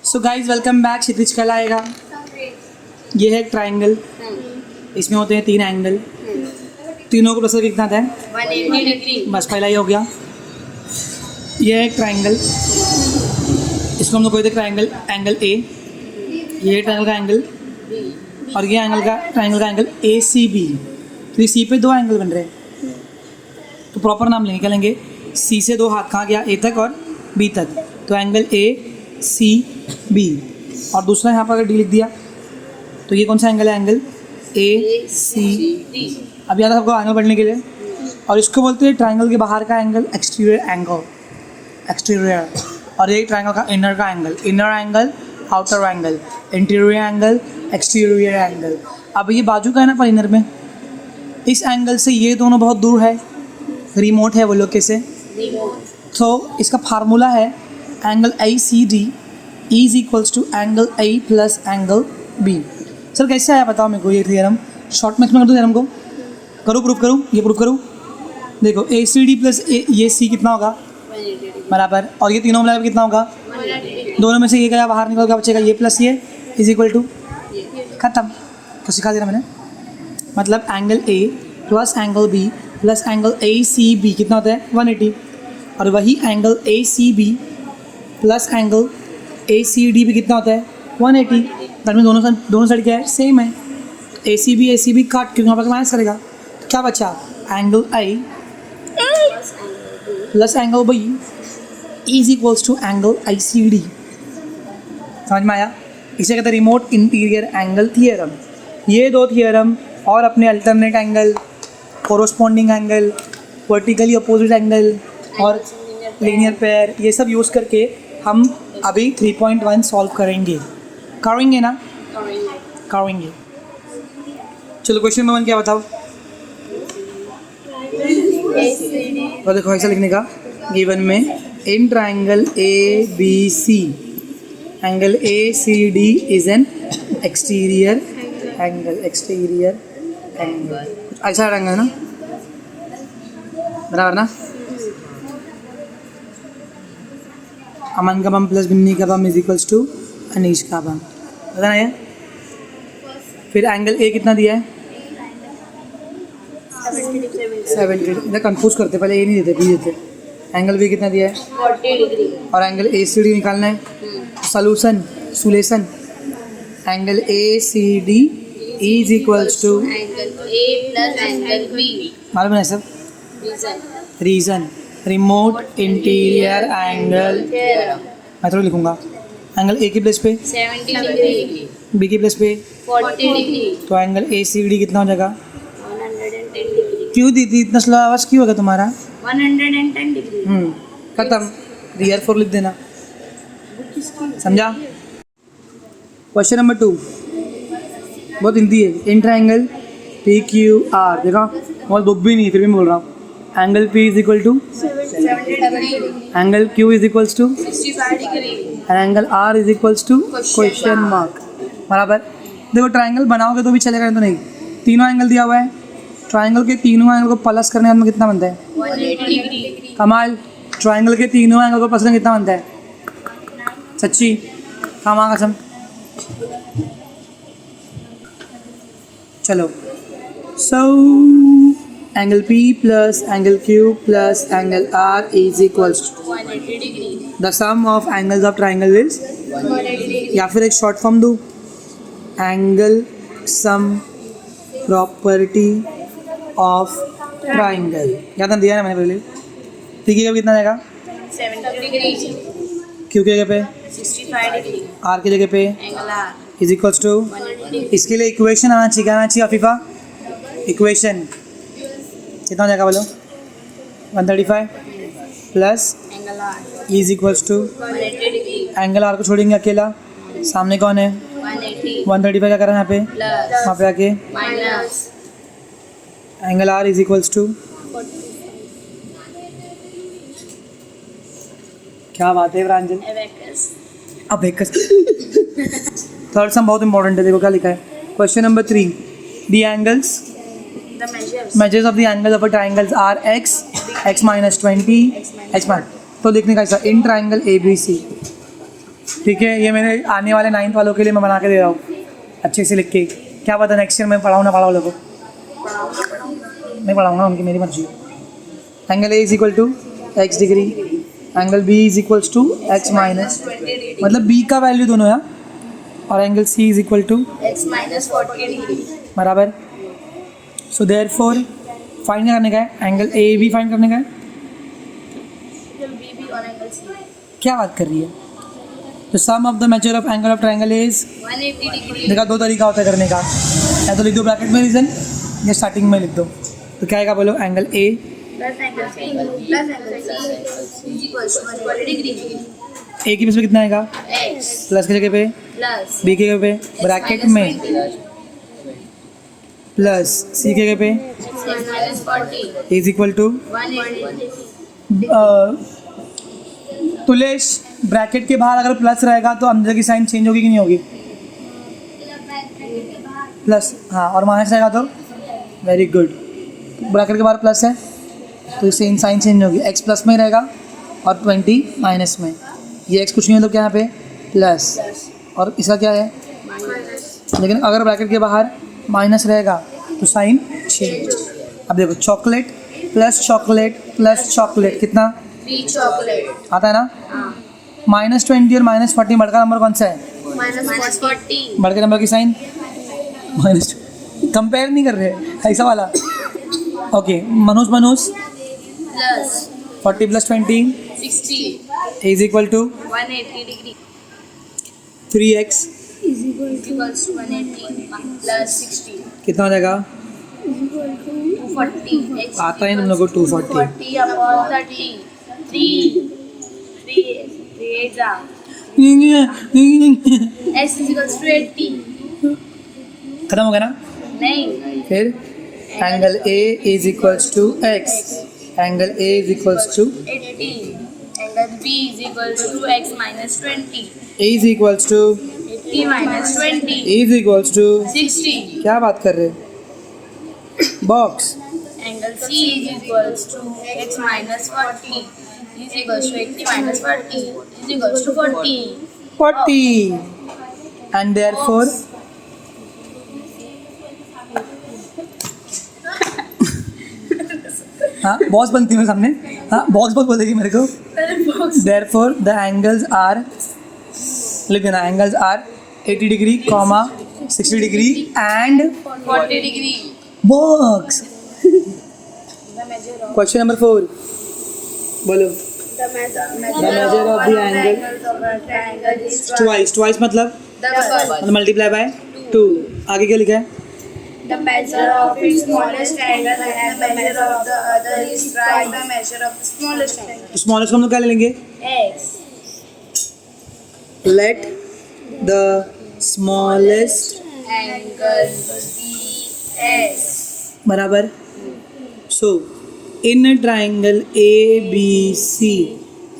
सो guys welcome back. Kshitij कल आएगा। ये है एक ट्राइंगल, इसमें होते हैं 3 एंगल, तीनों को प्लस कितना था 180 डिग्री। बस पहला ही हो गया। ये है एक ट्राइंगल, इसको हम लोग कहते हैं ट्राइंगल एंगल ए। ये ट्राइंगल का एंगल और ये ट्राइंगल का एंगल ए सी बी। तो ये सी पे 2 एंगल बन रहे हैं, तो प्रॉपर नाम लेंगे। क्या लेंगे? सी से 2 हाथ कहाँ गया? ए तक और बी तक, तो एंगल ए सी बी। और दूसरा यहाँ पर अगर डी लिख दिया तो ये कौन सा एंगल है? Angle A C D. अब याद है सबको एंगल पढ़ने के लिए। और इसको बोलते हैं ट्राइंगल के बाहर का एंगल एक्सटीरियर एंगल, एक्सटीरियर। और ये ट्राइंगल का इनर का angle, inner angle, outer angle, interior angle, exterior angle. अब ये बाजू का है ना पर इनर में, इस एंगल से ये दोनों बहुत दूर है, रिमोट है वो लोग कैसे। तो इसका फार्मूला है angle I C D is equals to angle I plus angle B. Sir कैसे आया बताओ मेरे को ये थियरम? शॉर्ट में एक्सप्लेन कर दूँ थियरम को? करूँ प्रूफ करूँ? ये प्रूफ करूँ? देखो ए सी डी प्लस ये सी कितना होगा? बराबर। और ये तीनों मिलाकर कितना होगा? दोनों में से ये गया बाहर निकल, क्या बचेगा? ये प्लस ये इज इक्वल टू खत्म। तो सिखा दिया मैंने। मतलब angle A plus angle B plus angle A C B कितना होता है? 180। और वही angle A C B plus angle A C D भी कितना होता है? 180। दैट मीन दोनों साइड क्या है? सेम है। ए सी बी काट क्योंकि यहाँ पर माइनस करेगा, तो क्या बचा? Angle I plus angle B is equals to angle I C D. समझ में आया? इसे कहते हैं रिमोट इंटीरियर एंगल थियरम। ये 2 थियरम और अपने alternate angle, corresponding angle, vertically opposite angle और लीनियर पेयर, ये सब यूज़ करके हम अभी 3.1 सॉल्व करेंगे ना? करेंगे। चलो क्वेश्चन नंबर 1 क्या बताओ? तो देखो ऐसा लिखने का, गिवन में in triangle A B C angle A C D is an exterior angle, exterior angle. ऐसा एंगल है ना, बराबर ना? अमन का बम प्लस बिन्नी का बम इज इक्वल्स टू अनीश का बम, पता ना है? फिर एंगल ए कितना दिया है? 70। इधर कंफ्यूज करते, पहले ए नहीं देते बी देते। एंगल बी कितना दिया है? 40 डिग्री। और एंगल ए सी डी निकालना है। Solution angle A C D is equals to angle A plus angle B. मालूम है सब? Reason remote interior angle. मैं थोड़ा लिखूंगा एंगल ए की प्लेस पे 70 डिग्री, बी की प्लेस पे 40 डिग्री, तो एंगल ए सी डी कितना हो जाएगा? 110 डिग्री। क्यों दीदी इतना स्लो आवाज़ क्यों होगा तुम्हारा? 110 डिग्री। खत्म। रियर 4 लिख देना, समझा? क्वेश्चन नंबर 2 बहुत हिंदी है। In triangle P Q R, देखा बहुत बुक भी नहीं है फिर भी मैं बोल रहा हूँ। Angle P is equal to 70 degree, angle Q is equals to 65 degree, angle R is equals to question mark. बराबर। देखो ट्राइंगल बनाओगे तो भी चलेगा, नहीं तो नहीं। तीनों एंगल दिया हुआ है, ट्राइंगल के तीनों एंगल को प्लस करने में कितना बनता है? 180 डिग्री। कमाल। ट्राइंगल के तीनों एंगल को प्लस करने कितना बनता है? सच्ची कमाल कसम। चलो, so angle P plus angle Q plus angle R is equals to 180 degree. The sum of angles of triangle is, 180 degree. या फिर एक शॉर्ट फॉर्म दूँ, angle sum property of triangle. याद दिया ना मैंने पहले। P की जगह कितना जाएगा? 70 डिग्री, Q की जगह पे 65 डिग्री, R की जगह पे angle R is equals to. 180 degree. इसके लिए इक्वेशन आना चाहिए अफीफा। इक्वेशन कितना हो जाएगा बोलो? 135 plus angle R is equals to 180 degree, angle R को छोड़ेंगे अकेला, सामने कौन है? 180 135 क्या कर रहा है यहाँ पे? प्लस वहाँ पे आके minus angle R is equals to, क्या बात है प्रांजल? एबेकस। अब एक थर्ड सम बहुत इंपॉर्टेंट है। देखो क्या लिखा है question number 3। The angles The measures. measures of the angles of a triangles are x, x minus 20, x minus। तो लिखने का ऐसा इन ट्राइंगल ए बी सी ठीक है, ये मेरे आने वाले 9th वालों के लिए मैं बना के दे रहा हूँ अच्छे से लिख के। क्या पता नेक्स्ट ईयर मैं पढ़ाऊँ ना पढ़ाऊँ लोगों को, मैं पढ़ाऊँगा, उनकी मेरी मर्जी। Angle A is equal to x degree, angle B is equals to x minus, मतलब बी का वैल्यू दोनों है, और angle C is equal to x minus 40 degree. बराबर। सो देयरफॉर फाइंड करने का है, एंगल ए भी फाइंड करने का है। Angle B be on angle C. क्या बात कर रही है? The sum of the measure of angle of triangle is, 180 degree. देखा दो तरीका होता है करने का, या तो लिख दो ब्रैकेट में रीजन, या स्टार्टिंग में लिख दो। तो क्या आएगा बोलो, angle A Plus angle C plus angle C is equals to 180 degree. ए की प्लेस में कितना आएगा, X प्लस की जगह पे, plus बी की जगह पे ब्रैकेट में, प्लस सी की जगह पे x minus 40 is equal to 180. Tulesh, bracket के बाहर अगर प्लस रहेगा तो अंदर की साइन चेंज होगी कि नहीं होगी? प्लस, हाँ, और माइनस रहेगा तो वेरी गुड। ब्रैकेट के बाहर प्लस है तो इससे साइन चेंज होगी, एक्स प्लस में ही रहेगा और 20 माइनस में। ये एक्स कुछ नहीं है तो क्या यहाँ पे प्लस, और इसका क्या है, लेकिन अगर ब्रैकेट के बाहर माइनस रहेगा तो साइन चेंज। अब देखो, चॉकलेट प्लस चॉकलेट कितना 3 chocolate. आता है ना? हाँ. -20 और -40 बड़का नंबर कौन सा है? Minus 40. बड़के नंबर की साइन माइनस, कंपेयर नहीं कर रहे ऐसा वाला। Okay, Manoj Plus 40 + 20 60 is equal to 180 degree 3x, is equals to 180 plus 60 कितना हो जाएगा? 240. X आता है तुम लोग को 240। 40 upon 30. 3 8 are. X is equals to 80. खत्म हो गया ना? नहीं. फिर angle A is equals to x, angle A is equals to 80. Angle B is equals to x minus 20. Is equals to 80 minus 20. Is equals to 60. क्या बात कर रहे? Box. Angle C is equals to x minus 40 is equals to 80 minus 40 is equals to 40. 40 and therefore हाँ, box बनती है मेरे सामने, हाँ बॉक्स बोलेगी मेरे को। देयरफॉर द एंगल्स आर, लिख देना, angles R 80 degree, 60 degree and 40 degree. Box. Question number 4 बोलो। The measure of the angle of a triangle is twice मतलब double. Multiply by 2। आगे क्या लिखा है? The measure of its smallest triangle and the measure of the other is twice the measure of the smallest triangle. Smallest को हम लोग क्या ले लेंगे? X. Let the smallest Angle BS. बराबर। So in triangle A B C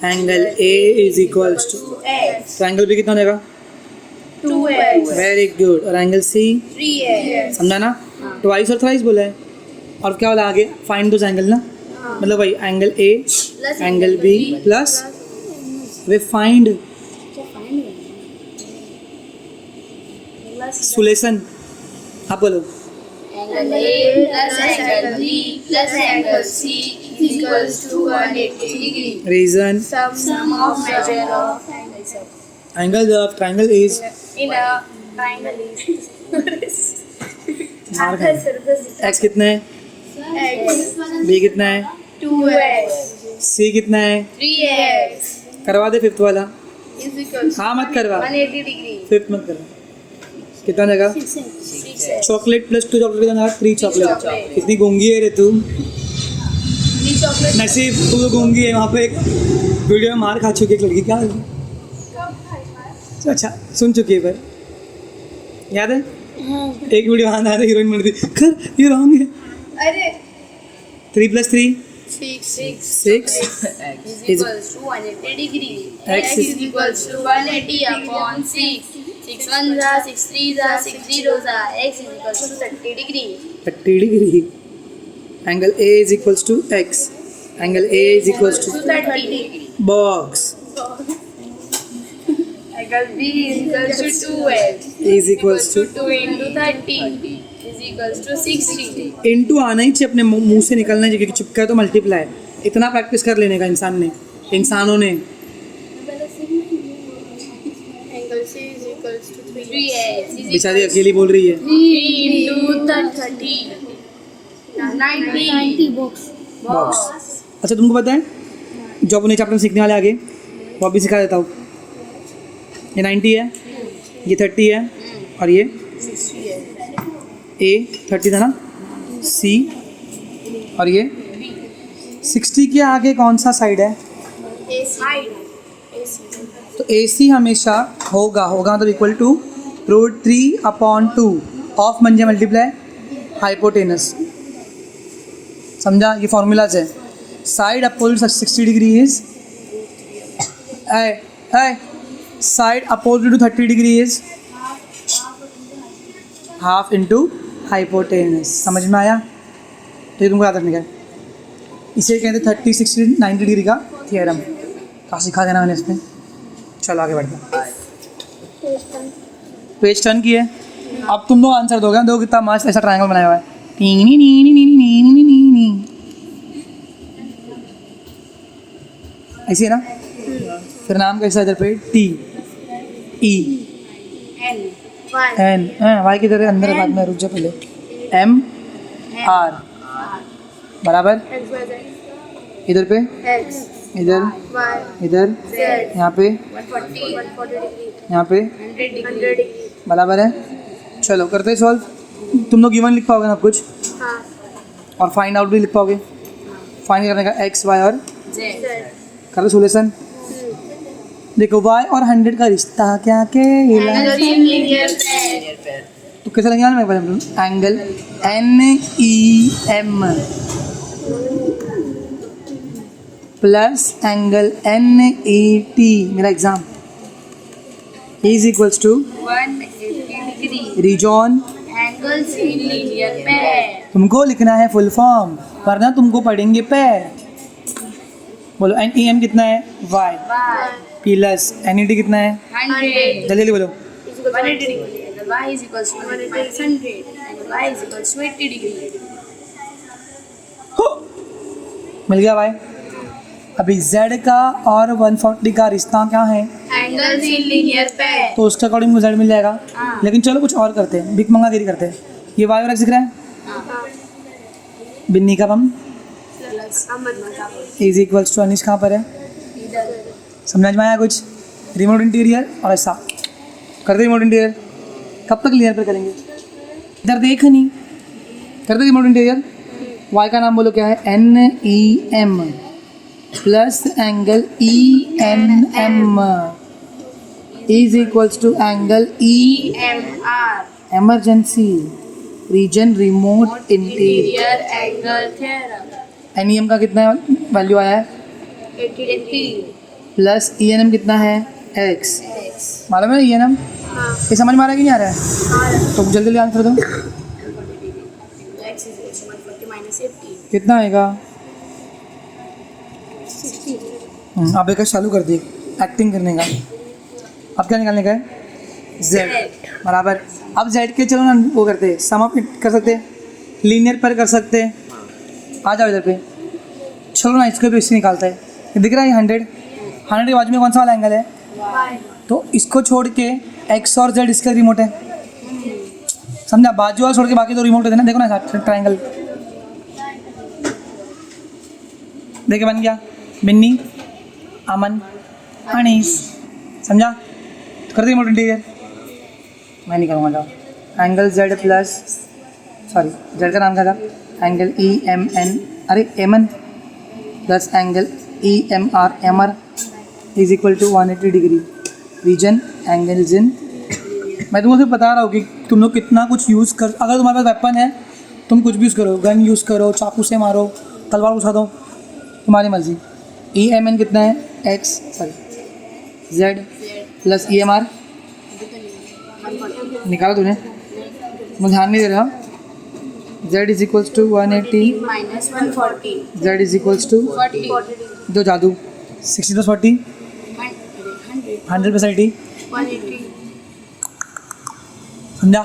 angle A is equals to, X. Triangle B कितना हो जाएगा? 2X. Very good. और एंगल सी 3X. समझा ना? ट्वाइस और थ्राइस बोला है, और क्या बोला आगे? फाइंड दोस एंगल ना, मतलब भाई angle A angle B plus we find solution. आप बोलो। Angle A plus angle B plus angle C is equals to 180 degree. Reason Sum of measure of angles angle of triangle is in a triangle is x कितना है, X. B कितना है, 2X. सी कितना है? 3X करवा दे fifth वाला। is equals to हाँ मत करवा, 180 degree. फिफ्थ मत करवा। कितना जाएगा? 6X. चॉकलेट प्लस 2 चॉकलेट कितना जाएगा? 3 चॉकलेट। chocolate. कितनी गूंगी है रे तू? 3 chocolate. नसीब तू तो गूंगी है। वहाँ पे एक वीडियो में मार खा चुकी है एक लड़की, क्या? अच्छा सुन चुकी है, पर याद है? एक वीडियो आया था, हीरोइन मर थी, कर ये रॉन्ग है। अरे 3 + 3 6 6 is equals to 180 degree. X X is equals to 180 upon 6. 6 1s are 6 3s are 6 0s are. X is equals to 30 degree. 30 degree. Angle A is equals to x, angle A is equals to 30 degree. Box. Angle B is equals to 2H. is equals to 2 into 30 is equals to 60. Into आना ही चाहिए, अपने मुंह से निकलना चाहिए, क्योंकि चिपका है तो मल्टीप्लाई। इतना प्रैक्टिस कर लेने का इंसानों ने। Angle C is equals to 3H. बेचारी अकेली बोल रही है। 3 into 30. 90 बॉक्स। अच्छा तुमको पता है जो अपने चैप्टर में सीखने वाले आगे, वो अभी सिखा देता हूँ। ये 90 है, ये 30 है, और ये A 30 था ना, C, और ये 60 के आगे कौन सा साइड है? तो AC हमेशा होगा मतलब इक्वल टू √3/2 ऑफ म्हणजे मल्टीप्लाई हाइपोटेनस। समझा? ये फॉर्मूलाज है। Side opposite 60 degree is side opposite to 30 degree is half into hypotenuse. समझ में आया? तो ये तुमको याद रखने का है। इसे कहते हैं 30, 60, 90 डिग्री का थियरम। कहाँ सिखा देना मैंने इसमें। चलो आगे बढ़ते हैं। पेज टर्न किए, अब तुम लोग आंसर दोगे। देखो कितना मस्त ऐसा ट्रायंगल बनाया हुआ है। ऐसी है ना। फिर नाम कैसा इधर पे T E N वाई किधर है? अंदर बाद में, रुक जा पहले। M R बराबर इधर पे, इधर, इधर, यहाँ पे, यहाँ पे बराबर है। चलो करते सॉल्व। तुम लोग गिवन लिख पाओगे ना कुछ, और फाइंड आउट भी लिख पाओगे। फाइंड करने का x y और कर दो सोल्यूशन। देखो y और 100 का रिश्ता क्या कहला? तो कैसे लगेगा ना मेरे पास? Angle NEM plus angle NET, मेरा exam, is equals to 180 degree. Reason. Angles in linear pair. तुमको लिखना है फुल फॉर्म, वरना तुमको पढ़ेंगे पैर। बोलो NEM कितना है? y Y प्लस NET कितना है? 100. जल्दी जल्दी बोलो। 180 degree. Angle Y is equals to 100. Angle Y is equals to 80 degree. हो! मिल गया y। अभी z का और 140 का रिश्ता क्या है? Angles in linear pair. तो उसके अकॉर्डिंग z मिल जाएगा। हाँ। लेकिन चलो कुछ और करते हैं, बिग मंगागिरी करते हैं। ये y और x दिख रहा है, बिन्नी का बम इज इक्वल्स टू अनिश कहाँ पर है? समझ में आया कुछ? रिमोट इंटीरियर और ऐसा करते। रिमोट इंटीरियर कब तक क्लियर पर करेंगे? इधर देख नहीं करते। रिमोट इंटीरियर y का नाम बोलो क्या है? NEM plus angle ENM is equals to angle EMR. Emergency reason remote interior. Interior angle theorem. NEM का कितना वैल्यू आया है? 80. प्लस ENM कितना है? X। मालूम है ENM? ये समझ में आ रहा है कि नहीं आ रहा है? तो जल्दी जल्दी आंसर दो। X is equals to 140 minus 80. कितना आएगा? आप एक चालू कर दिए एक्टिंग करने का। अब क्या निकालने का है? Z बराबर। अब Z के चलो ना वो करते हैं, सम अप कर सकते हैं, लीनियर पर कर सकते हैं। आ जाओ इधर पे, चलो ना इसको भी इससे निकालता है। ये दिख रहा है 100 के बाजू में कौन सा वाला एंगल है? तो इसको छोड़ के x और z इसका रिमोट है। समझा? बाजू वाला छोड़ के बाकी तो रिमोट है ना। देखो ना ट्रायंगल, देखे बन गया। बिन्नी, अमन, अनीस। समझा? कर दे रिमोट इंटीरियर। मैं नहीं करूँगा, जाओ। Angle z plus sorry z का नाम क्या था? एंगल EMN, अरे MN plus angle EMR MR is equal to 180 degree. Reason angles in. मैं तुमको सिर्फ बता रहा हूँ कि तुम लोग कितना कुछ यूज़ कर। अगर तुम्हारे पास वेपन है तुम कुछ भी यूज़ करो, गन यूज़ करो, चाकू से मारो, तलवार उठा दो, तुम्हारी मर्जी। EMN कितना है? X sorry Z plus EMR निकालो तूने, मैं ध्यान नहीं दे रहा। Z is equals to 180 Minus 140. Z is equals to 40. दो जादू 60 + 40 100 + 80 180. समझा?